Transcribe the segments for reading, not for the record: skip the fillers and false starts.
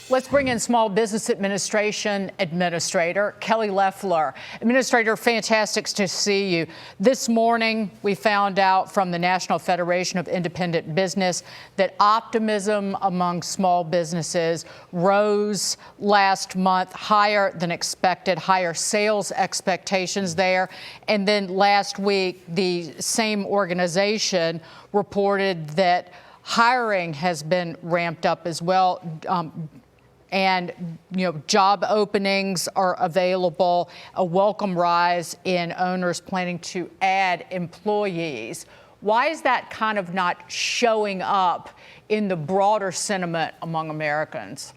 Let's bring in Small Business Administration Administrator Kelly Loeffler. Administrator, fantastic to see you. This morning, we found out from the National Federation of Independent Business that optimism among small businesses rose last month, higher than expected, higher sales expectations there. And then last week, the same organization reported that hiring has been ramped up as well. And, job openings are available, a welcome rise in owners planning to add employees. Why is that kind of not showing up in the broader sentiment among Americans?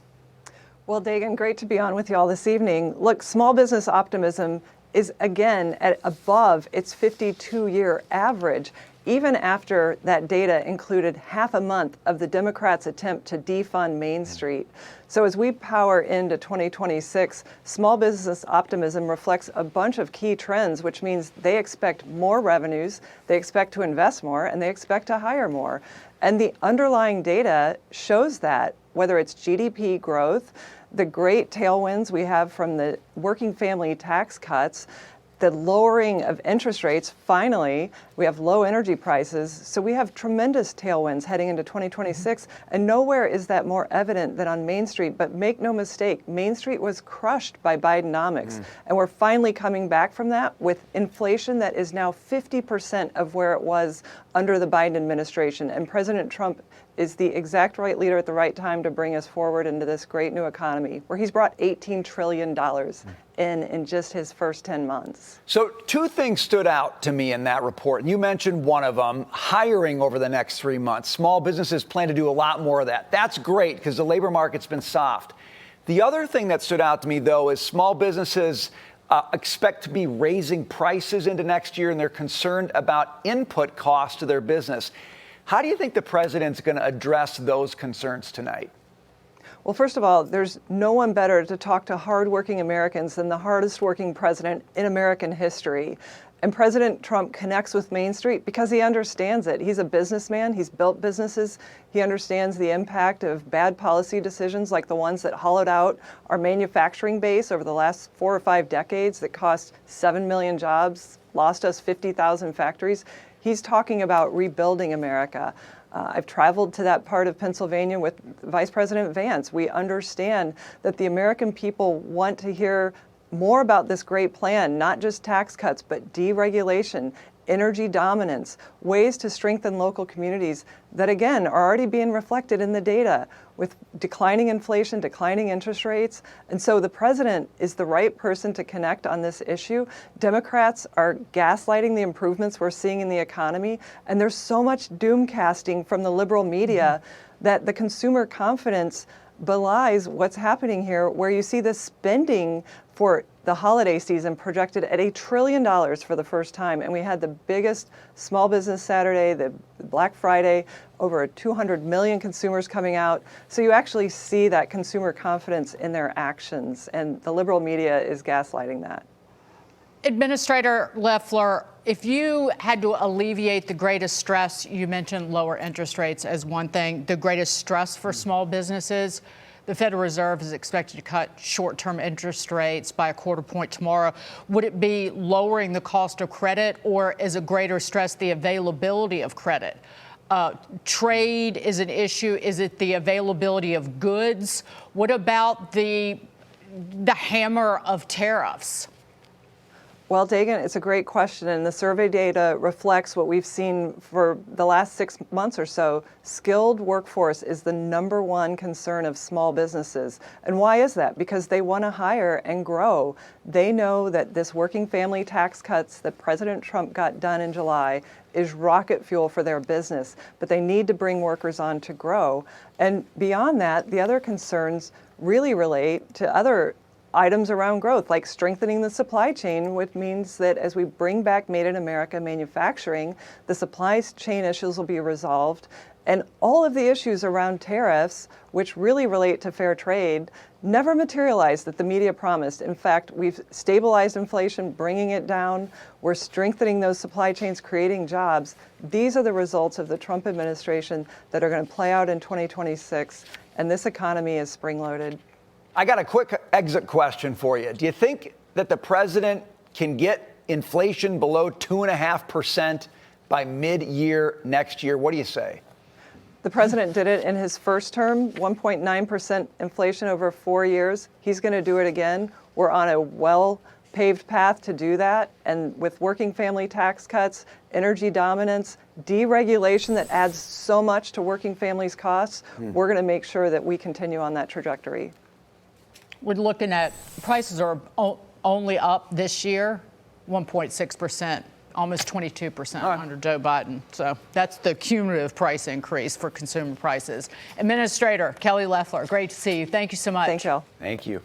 Well, Dagan, great to be on with you all this evening. Look, small business optimism is again at above its 52-year average, even after that data included half a month of the Democrats' attempt to defund Main Street. So as we power into 2026, small business optimism reflects a bunch of key trends, which means they expect more revenues, they expect to invest more, and they expect to hire more. And the underlying data shows that, whether it's GDP growth, the great tailwinds we have from the working family tax cuts, the lowering of interest rates, finally, we have low energy prices. So we have tremendous tailwinds heading into 2026. And nowhere is that more evident than on Main Street. But make no mistake, Main Street was crushed by Bidenomics. And we're finally coming back from that with inflation that is now 50% of where it was under the Biden administration. And President Trump is the exact right leader at the right time to bring us forward into this great new economy, where he's brought $18 trillion in just his first 10 months. So two things stood out to me in that report. And you mentioned one of them, hiring over the next 3 months. Small businesses plan to do a lot more of that. That's great because the labor market's been soft. The other thing that stood out to me, though, is small businesses expect to be raising prices into next year, and they're concerned about input costs to their business. How do you think the president's going to address those concerns tonight? Well, first of all, there's no one better to talk to hardworking Americans than the hardest working president in American history. And President Trump connects with Main Street because he understands it. He's a businessman. He's built businesses. He understands the impact of bad policy decisions like the ones that hollowed out our manufacturing base over the last 4 or 5 decades that cost 7 million jobs, lost us 50,000 factories. He's talking about rebuilding America. I've traveled to that part of Pennsylvania with Vice President Vance. We understand that the American people want to hear more about this great plan, not just tax cuts, but deregulation, energy dominance, ways to strengthen local communities that, again, are already being reflected in the data with declining inflation, declining interest rates. And so the president is the right person to connect on this issue. Democrats are gaslighting the improvements we're seeing in the economy. And there's so much doom casting from the liberal media that the consumer confidence belies what's happening here, where you see the spending for the holiday season projected at $1 trillion for the first time. And we had the biggest small business Saturday, the Black Friday, over 200 million consumers coming out. So you actually see that consumer confidence in their actions. And the liberal media is gaslighting that. Administrator Loeffler, if you had to alleviate the greatest stress, you mentioned lower interest rates as one thing, the greatest stress for small businesses, the Federal Reserve is expected to cut short-term interest rates by 1/4 point tomorrow. Would it be lowering the cost of credit, or is a greater stress the availability of credit? Trade is an issue. Is it the availability of goods? What about the hammer of tariffs? Well, Dagan, it's a great question, and the survey data reflects what we've seen for the last 6 months or so. Skilled workforce is the #1 concern of small businesses. And why is that? Because they want to hire and grow. They know that this working family tax cuts that President Trump got done in July is rocket fuel for their business, but they need to bring workers on to grow. And beyond that, the other concerns really relate to other items around growth, like strengthening the supply chain, which means that as we bring back Made in America manufacturing, the supply chain issues will be resolved. And all of the issues around tariffs, which really relate to fair trade, never materialized that the media promised. In fact, we've stabilized inflation, bringing it down. We're strengthening those supply chains, creating jobs. These are the results of the Trump administration that are going to play out in 2026. and this economy is spring-loaded. I got a quick exit question for you. Do you think that the president can get inflation below 2.5% by mid-year next year? What do you say? The president did it in his first term, 1.9% inflation over 4 years. He's going to do it again. We're on a well-paved path to do that. And with working family tax cuts, energy dominance, deregulation that adds so much to working families' costs, we're going to make sure that we continue on that trajectory. We're looking at prices are only up this year 1.6%, almost 22% under Joe Biden. So that's the cumulative price increase for consumer prices. Administrator Kelly Loeffler, great to see you. Thank you so much. Thanks, y'all. Thank you.